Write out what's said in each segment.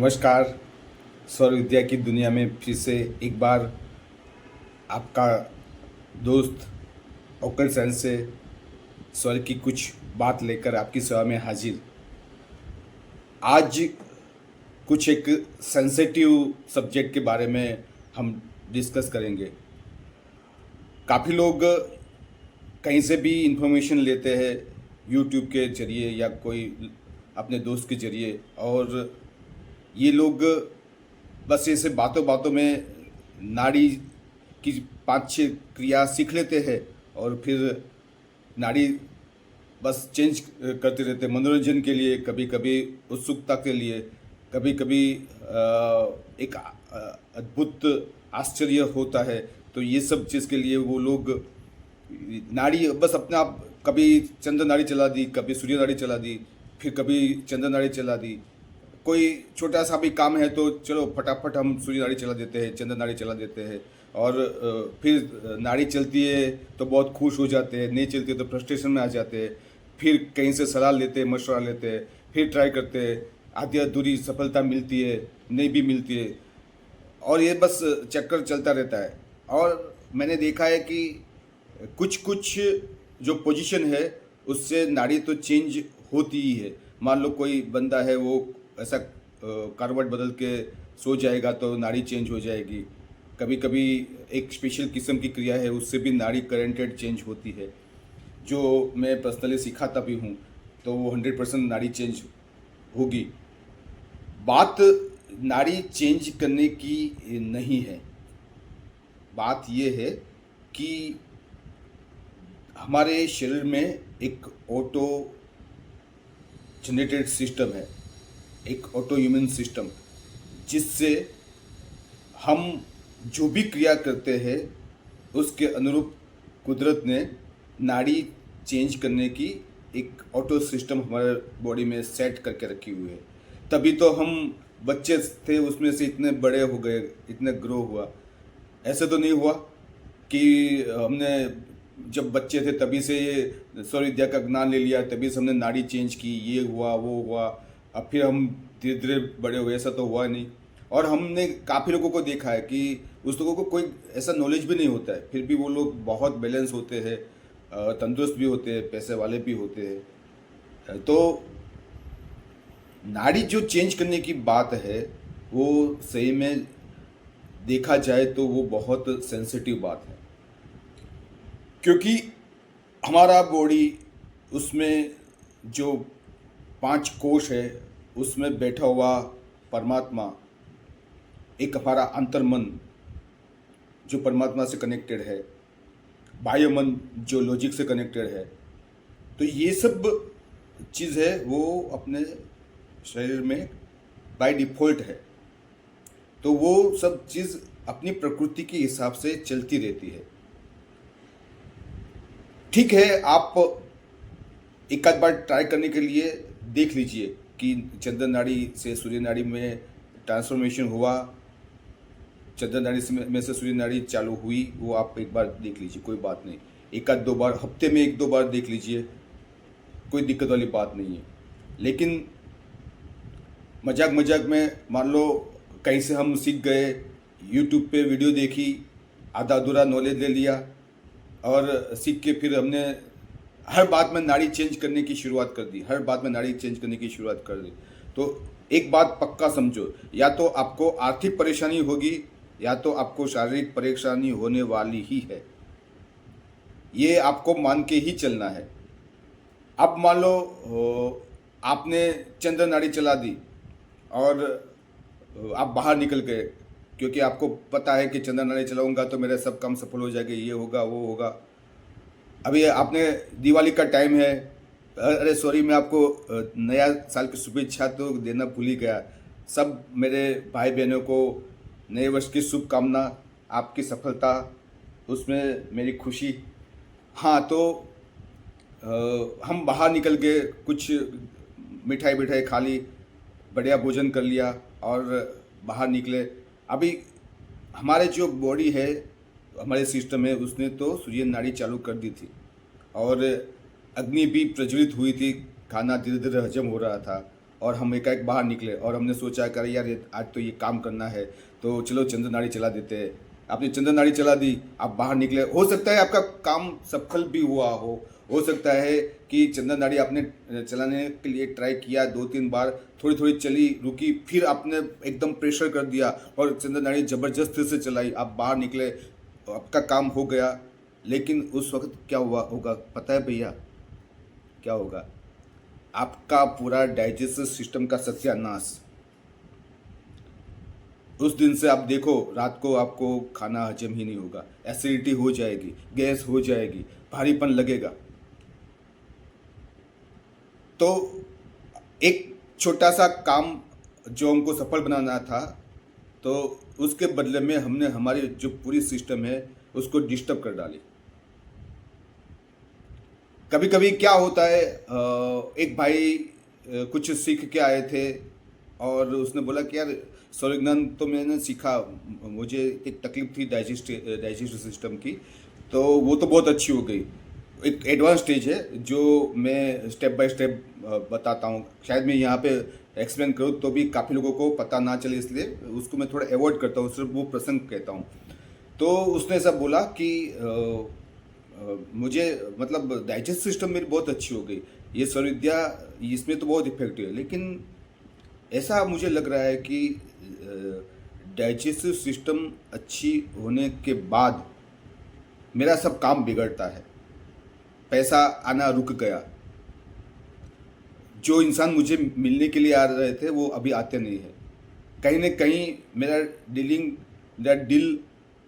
नमस्कार। सौर विद्या की दुनिया में फिर से एक बार आपका दोस्त ओकल साइंस से सौर की कुछ बात लेकर आपकी सेवा में हाजिर। आज कुछ एक सेंसिटिव सब्जेक्ट के बारे में हम डिस्कस करेंगे। काफ़ी लोग कहीं से भी इंफॉर्मेशन लेते हैं, यूट्यूब के जरिए या कोई अपने दोस्त के जरिए, और ये लोग बस ऐसे बातों बातों में नाड़ी की 5-6 क्रिया सीख लेते हैं और फिर नाड़ी बस चेंज करते रहते हैं मनोरंजन के लिए, कभी कभी उत्सुकता के लिए, कभी कभी एक अद्भुत आश्चर्य होता है। तो ये सब चीज़ के लिए वो लोग नाड़ी बस अपने आप, कभी चंद्र नाड़ी चला दी, कभी सूर्य नाड़ी चला दी, फिर कभी चंद्र नाड़ी चला दी। कोई छोटा सा भी काम है तो चलो फटाफट हम सूर्य नाड़ी चला देते हैं, चंद्र नाड़ी चला देते हैं, और फिर नाड़ी चलती है तो बहुत खुश हो जाते हैं, नहीं चलती है तो फ्रस्ट्रेशन में आ जाते हैं, फिर कहीं से सलाह लेते हैं, मशवरा लेते हैं, फिर ट्राई करते हैं, आधी अधूरी सफलता मिलती है, नहीं भी मिलती है, और ये बस चक्कर चलता रहता है। और मैंने देखा है कि कुछ कुछ जो पोजीशन है उससे नाड़ी तो चेंज होती ही है। मान लो कोई बंदा है, वो ऐसा करवट बदल के सो जाएगा तो नाड़ी चेंज हो जाएगी। कभी कभी एक स्पेशल किस्म की क्रिया है, उससे भी नाड़ी करेंटेड चेंज होती है, जो मैं पर्सनली सिखाता भी हूँ। तो वो 100% नाड़ी चेंज होगी। बात नाड़ी चेंज करने की नहीं है, बात ये है कि हमारे शरीर में एक ऑटो जनरेटेड सिस्टम है, एक ऑटो इम्यून सिस्टम, जिससे हम जो भी क्रिया करते हैं उसके अनुरूप कुदरत ने नाड़ी चेंज करने की एक ऑटो सिस्टम हमारे बॉडी में सेट करके रखी हुई है। तभी तो हम बच्चे थे उसमें से इतने बड़े हो गए, इतने ग्रो हुआ। ऐसे तो नहीं हुआ कि हमने जब बच्चे थे तभी से ये सौर विद्या का ज्ञान ले लिया, तभी से हमने नाड़ी चेंज की, ये हुआ वो हुआ, अब फिर हम धीरे धीरे बड़े हुए। ऐसा तो हुआ नहीं। और हमने काफ़ी लोगों को देखा है कि उस लोगों को कोई ऐसा नॉलेज भी नहीं होता है, फिर भी वो लोग बहुत बैलेंस होते हैं, तंदुरुस्त भी होते हैं, पैसे वाले भी होते हैं। तो नाड़ी जो चेंज करने की बात है वो सही में देखा जाए तो वो बहुत सेंसिटिव बात है, क्योंकि हमारा बॉडी, उसमें जो 5 कोश है, उसमें बैठा हुआ परमात्मा, एक हमारा अंतर्मन जो परमात्मा से कनेक्टेड है, बाह्य मन जो लॉजिक से कनेक्टेड है। तो ये सब चीज़ है वो अपने शरीर में बाय डिफ़ॉल्ट है। तो वो सब चीज़ अपनी प्रकृति के हिसाब से चलती रहती है। ठीक है, आप एक आध बार ट्राई करने के लिए देख लीजिए कि चंद्र नाड़ी से सूर्य नाड़ी में ट्रांसफॉर्मेशन हुआ, चंद्र नाड़ी में से सूर्य नाड़ी चालू हुई, वो आप एक बार देख लीजिए, कोई बात नहीं। एक आध 2 बार, हफ्ते में 1-2 बार देख लीजिए, कोई दिक्कत वाली बात नहीं है। लेकिन मजाक मजाक में मान लो कहीं से हम सीख गए, यूट्यूब पे वीडियो देखी, आधा अधूरा नॉलेज ले लिया और सीख के फिर हमने हर बात में नाड़ी चेंज करने की शुरुआत कर दी, हर बात में नाड़ी चेंज करने की शुरुआत कर दी। तो एक बात पक्का समझो, या तो आपको आर्थिक परेशानी होगी या तो आपको शारीरिक परेशानी होने वाली ही है। ये आपको मान के ही चलना है। अब मान लो आपने चंद्र नाड़ी चला दी और आप बाहर निकल गए, क्योंकि आपको पता है कि चंद्र नाड़ी चलाऊंगा तो मेरे सब काम सफल हो जाएंगे, ये होगा वो होगा। अभी आपने दिवाली का टाइम है, अरे सॉरी, मैं आपको नया साल की शुभेच्छा तो देना भूल ही गया। सब मेरे भाई बहनों को नए वर्ष की शुभकामना, आपकी सफलता, उसमें मेरी खुशी। हाँ, तो हम बाहर निकल के कुछ मिठाई मिठाई खा ली, बढ़िया भोजन कर लिया और बाहर निकले। अभी हमारे जो बॉडी है, हमारे सिस्टम है, उसने तो सूर्य नाड़ी चालू कर दी थी और अग्नि भी प्रज्वलित हुई थी, खाना धीरे धीरे हजम हो रहा था और हम एकाएक बाहर निकले और हमने सोचा कर यार आज तो ये काम करना है, तो चलो चंद्रनाड़ी चला देते हैं। आपने चंद्रनाड़ी चला दी, आप बाहर निकले, हो सकता है आपका काम सफल भी हुआ हो सकता है कि चंद्रनाड़ी आपने चलाने के लिए ट्राई किया 2-3 बार, थोड़ी थोड़ी चली, रुकी, फिर आपने एकदम प्रेशर कर दिया और चंद्रनाड़ी ज़बरदस्ती से चलाई, आप बाहर निकले, आपका काम हो गया। लेकिन उस वक्त क्या हुआ होगा पता है भैया? क्या होगा? आपका पूरा डाइजेस्टिव सिस्टम का सत्यानाश। उस दिन से आप देखो रात को आपको खाना हजम ही नहीं होगा, एसिडिटी हो जाएगी, गैस हो जाएगी, भारीपन लगेगा। तो एक छोटा सा काम जो हमको सफल बनाना था, तो उसके बदले में हमने हमारी जो पूरी सिस्टम है उसको डिस्टर्ब कर डाली। कभी कभी क्या होता है, एक भाई कुछ सीख के आए थे और उसने बोला कि यार सौरविज्ञान तो मैंने सीखा, मुझे एक तकलीफ थी डाइजेस्टिव सिस्टम की, तो वो तो बहुत अच्छी हो गई। एक एडवांस स्टेज है जो मैं स्टेप बाय स्टेप बताता हूँ। शायद मैं यहाँ पे एक्सप्लेन करूँ तो भी काफ़ी लोगों को पता ना चले, इसलिए उसको मैं थोड़ा अवॉइड करता हूँ, सिर्फ वो प्रसंग कहता हूँ। तो उसने ऐसा बोला कि मुझे मतलब डाइजेस्ट सिस्टम मेरी बहुत अच्छी हो गई, ये सर्वविद्या इसमें तो बहुत इफेक्टिव है, लेकिन ऐसा मुझे लग रहा है कि डाइजेस्टिव सिस्टम अच्छी होने के बाद मेरा सब काम बिगड़ता है, पैसा आना रुक गया, जो इंसान मुझे मिलने के लिए आ रहे थे वो अभी आते नहीं है, कहीं ना कहीं मेरा डील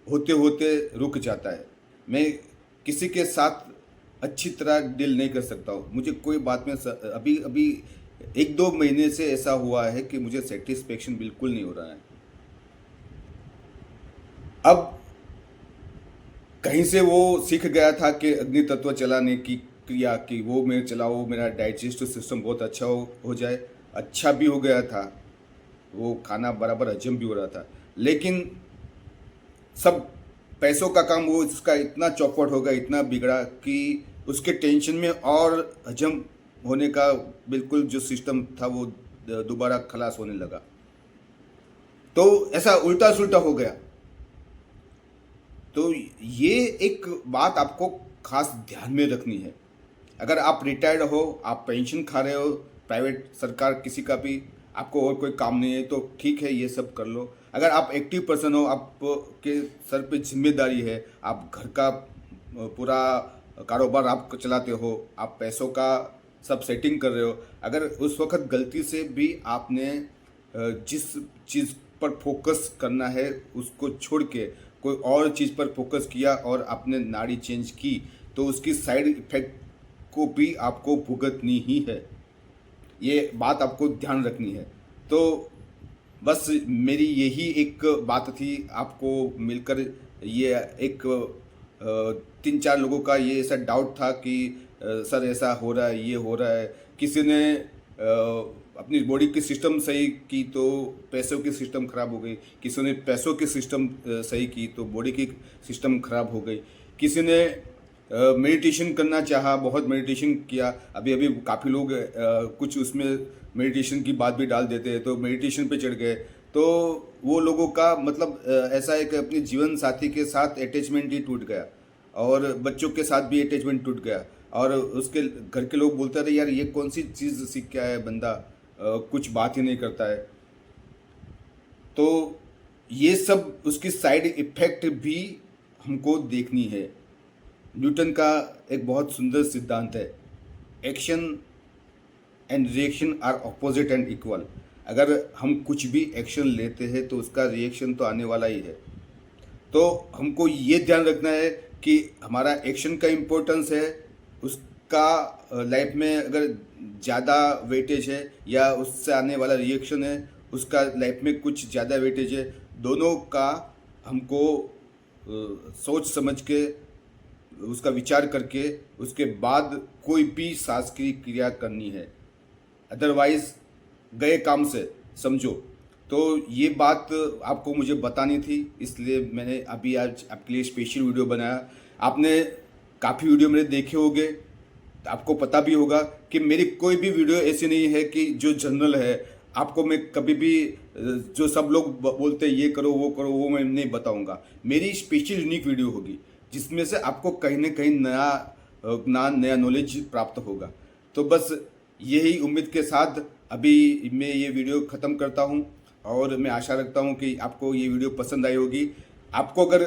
होते होते रुक जाता है, मैं किसी के साथ अच्छी तरह डील नहीं कर सकता हूँ, मुझे कोई बात में अभी अभी 1-2 महीने से ऐसा हुआ है कि मुझे सेटिस्फेक्शन बिल्कुल नहीं हो रहा है। अब कहीं से वो सीख गया था कि अग्नि तत्व चलाने की क्रिया की, वो मैं चलाओ, मेरा डाइजेस्टिव सिस्टम बहुत अच्छा हो जाए, अच्छा भी हो गया था, वो खाना बराबर हजम भी हो रहा था, लेकिन सब पैसों का काम, वो उसका इतना चौपट हो गया, इतना बिगड़ा कि उसके टेंशन में और हजम होने का बिल्कुल जो सिस्टम था वो दोबारा खलास होने लगा। तो ऐसा उल्टा सुल्टा हो गया। तो ये एक बात आपको खास ध्यान में रखनी है। अगर आप रिटायर्ड हो, आप पेंशन खा रहे हो, प्राइवेट सरकार किसी का भी, आपको और कोई काम नहीं है तो ठीक है, ये सब कर लो। अगर आप एक्टिव पर्सन हो, आपके सर पे जिम्मेदारी है, आप घर का पूरा कारोबार आप चलाते हो, आप पैसों का सब सेटिंग कर रहे हो, अगर उस वक्त गलती से भी आपने जिस चीज़ पर फोकस करना है उसको छोड़ के कोई और चीज़ पर फोकस किया और आपने नाड़ी चेंज की, तो उसकी साइड इफेक्ट को भी आपको भुगतनी ही है। ये बात आपको ध्यान रखनी है। तो बस मेरी यही एक बात थी, आपको मिलकर ये एक 3-4 लोगों का ये ऐसा डाउट था कि सर ऐसा हो रहा है, ये हो रहा है। किसी ने अपनी बॉडी की सिस्टम सही की तो पैसों की सिस्टम खराब हो गई, किसी ने पैसों की सिस्टम सही की तो बॉडी की सिस्टम खराब हो गई, किसी ने मेडिटेशन करना चाहा, बहुत मेडिटेशन किया, अभी अभी काफ़ी लोग कुछ उसमें मेडिटेशन की बात भी डाल देते हैं तो मेडिटेशन पे चढ़ गए, तो वो लोगों का मतलब ऐसा है कि अपने जीवन साथी के साथ अटैचमेंट ही टूट गया और बच्चों के साथ भी अटैचमेंट टूट गया, और उसके घर के लोग बोलते रहे यार ये कौन सी चीज़ सीख के आया है बंदा, कुछ बात ही नहीं करता है। तो ये सब उसकी साइड इफेक्ट भी हमको देखनी है। न्यूटन का एक बहुत सुंदर सिद्धांत है, action and reaction are opposite and equal. अगर हम कुछ भी एक्शन लेते हैं तो उसका रिएक्शन तो आने वाला ही है। तो हमको ये ध्यान रखना है कि हमारा एक्शन का इम्पोर्टेंस है, उसका लाइफ में अगर ज़्यादा वेटेज है या उससे आने वाला रिएक्शन है उसका लाइफ में कुछ ज़्यादा वेटेज है, दोनों का हमको सोच समझ के उसका विचार करके उसके बाद कोई भी शासकीय क्रिया करनी है, अदरवाइज गए काम से समझो। तो ये बात आपको मुझे बतानी थी, इसलिए मैंने अभी आज आपके लिए स्पेशल वीडियो बनाया। आपने काफ़ी वीडियो मेरे देखे होंगे, आपको पता भी होगा कि मेरी कोई भी वीडियो ऐसी नहीं है कि जो जनरल है। आपको मैं कभी भी जो सब लोग बोलते हैं ये करो वो मैं नहीं बताऊंगा। मेरी स्पेशल यूनिक वीडियो होगी जिसमें से आपको कहीं ना कहीं नया ज्ञान, नया नॉलेज प्राप्त होगा। तो बस यही उम्मीद के साथ अभी मैं ये वीडियो ख़त्म करता हूँ और मैं आशा रखता हूँ कि आपको ये वीडियो पसंद आई होगी। आपको अगर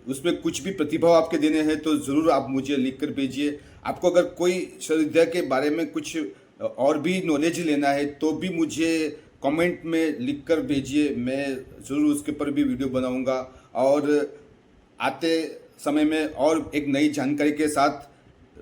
उसमें कुछ भी प्रतिभाव आपके देने हैं तो ज़रूर आप मुझे लिख कर भेजिए। आपको अगर कोई विश्वविद्यालय के बारे में कुछ और भी नॉलेज लेना है तो भी मुझे कमेंट में लिख कर भेजिए, मैं ज़रूर उसके ऊपर भी वीडियो बनाऊंगा। और आते समय में और एक नई जानकारी के साथ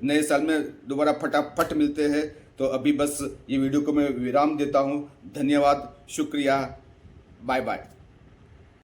नए साल में दोबारा फटाफट मिलते हैं। तो अभी बस ये वीडियो को मैं विराम देता हूँ। धन्यवाद, शुक्रिया, बाय बाय।